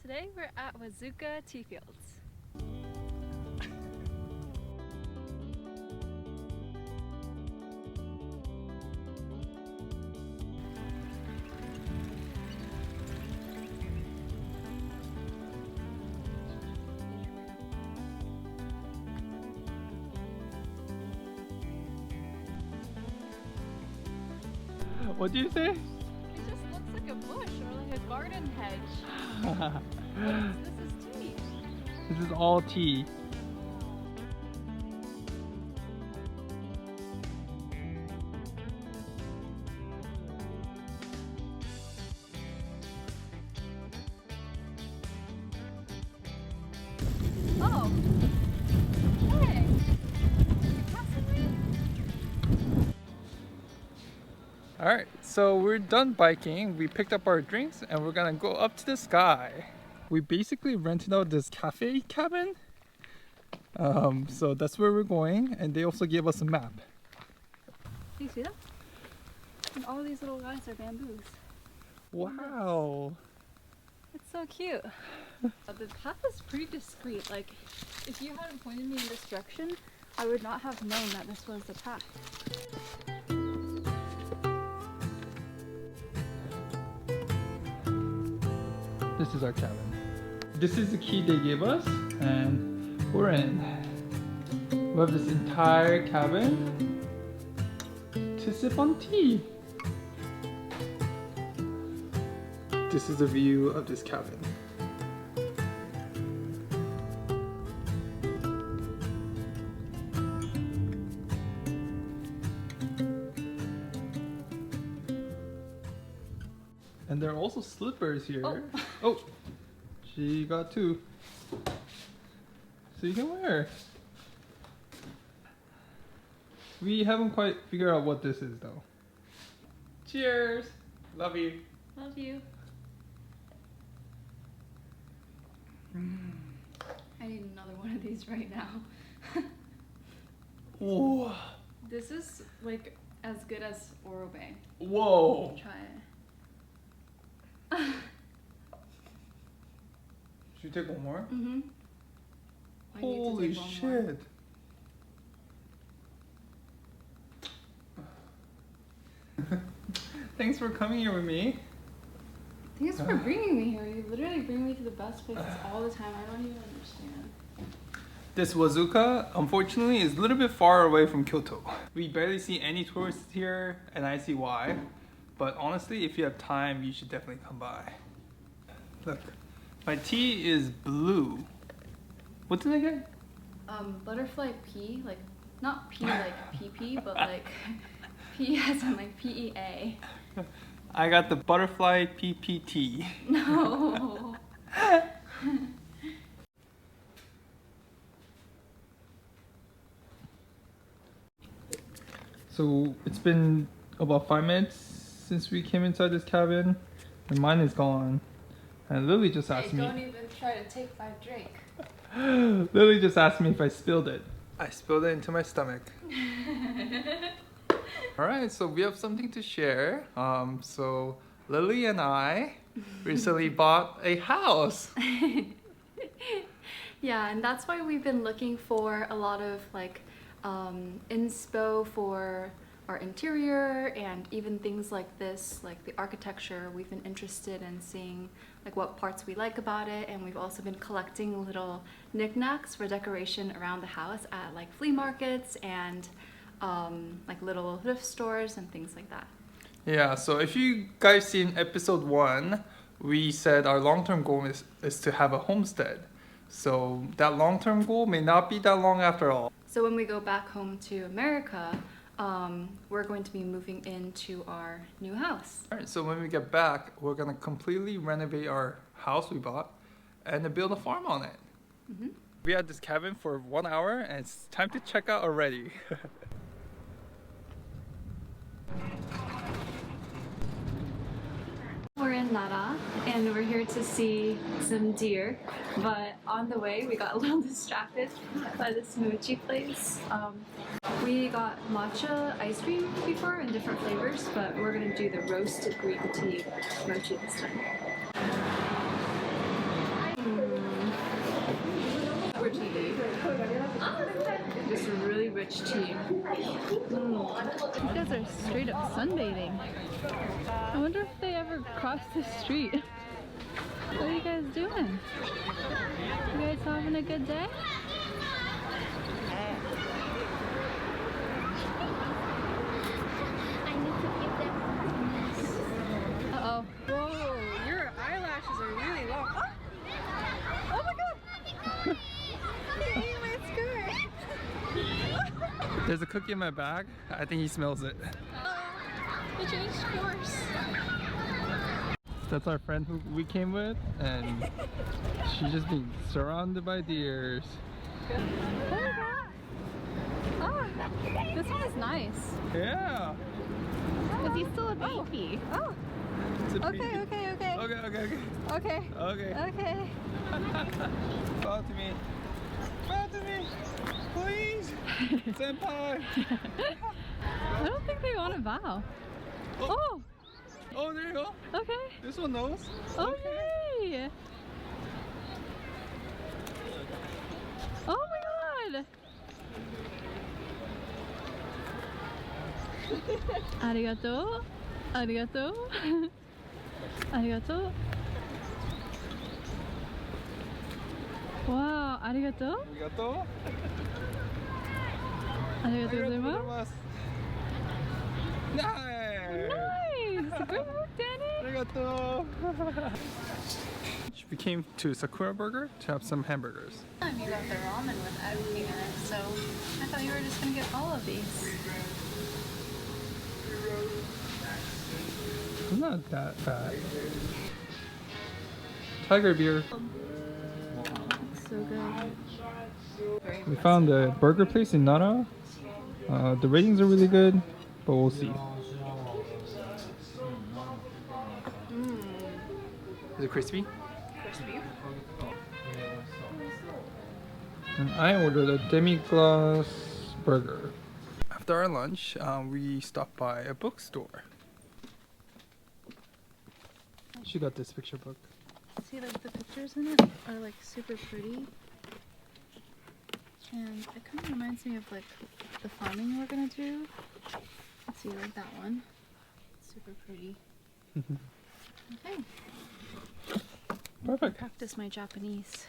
Today we're at Wazuka Tea Fields. What do you say? It just looks like a bush or like a garden hedge. This is tea. This is all tea. Oh! Hey! You passing me? Alright, so we're done biking. We picked up our drinks and we're gonna go up to the sky. We basically rented out this cafe cabin. So that's where we're going, and they also gave us a map. Do you see them? And all these little guys are bamboos. Wow! It's so cute. The path is pretty discreet. Like, if you hadn't pointed me in this direction, I would not have known that this was the path. This is our cabin. This is the key they gave us, and we're in. We have this entire cabin to sip on tea. This is the view of this cabin. And there are also slippers here. Oh, she got two. So you can wear. We haven't quite figured out what this is though. Cheers! Love you. Love you. I need another one of these right now. Whoa. This is like as good as Orobe. Whoa. Try it. Should we take one more? Mm-hmm. Holy shit. Thanks for coming here with me. Thanks for bringing me here. You literally bring me to the best places all the time. I don't even understand. This Wazuka, unfortunately, is a little bit far away from Kyoto. We barely see any tourists here, and I see why. But honestly, if you have time, you should definitely come by. Look, my tea is blue. What did I get? Butterfly pea, like not pea like PP, but like P as in like PEA. I got the butterfly PPT. No. So it's been about 5 minutes since we came inside this cabin, and mine is gone. And Lily just asked me. Don't even try to take my drink. Lily just asked me if I spilled it. I spilled it into my stomach. Alright, so we have something to share. So Lily and I recently bought a house. Yeah, and that's why we've been looking for a lot of like inspo for our interior, and even things like this, like the architecture. We've been interested in seeing like what parts we like about it, and we've also been collecting little knickknacks for decoration around the house at like flea markets and like little thrift stores and things like that. Yeah, so if you guys seen episode 1, we said our long-term goal is to have a homestead. So that long-term goal may not be that long after all. So when we go back home to America, we're going to be moving into our new house. Alright, so when we get back, we're gonna completely renovate our house we bought and build a farm on it. Mm-hmm. We had this cabin for 1 hour and it's time to check out already. We're in Nara and we're here to see some deer, but on the way we got a little distracted by this mochi place. We got matcha ice cream before in different flavors, but we're gonna do the roasted green tea mochi this time. for tea day. Just really rich tea. These guys are straight up sunbathing. I wonder if they ever cross the street. What are you guys doing? You guys having a good day? Uh-oh. Whoa, your eyelashes are really long. Oh, oh my god! He ate my skirt! There's a cookie in my bag. I think he smells it. It changed course. That's our friend who we came with, and she's just being surrounded by deers. Oh, this one is nice. Yeah. Is he still a baby? Oh. It's a Okay, baby. okay, okay. Okay, okay, okay. Okay. Okay. Okay. Bow to me. Bow to me. Please. Senpai. I don't think they want to bow. Oh. Oh, there you go. Okay. This one knows. Oh, Okay. yay. Oh my god. Arigato. Arigato. Arigato. Wow, arigato. Arigato. Arigato gozaimasu. Nice. Nice. Good work, Danny. Arigato. We came to Sakura Burger to have some hamburgers. You got the ramen with everything in it, so I thought you were just gonna get all of these. It's not that bad. Tiger beer. So good. We found a burger place in Nara. The ratings are really good, but we'll see. Is it crispy? Crispy. And I ordered a demi-glace burger. After our lunch, we stopped by a bookstore. She got this picture book. See, like the pictures in it are like super pretty, and it kind of reminds me of like the farming we're gonna do. Let's see, like that one. It's super pretty. Okay. Perfect. Practice my Japanese.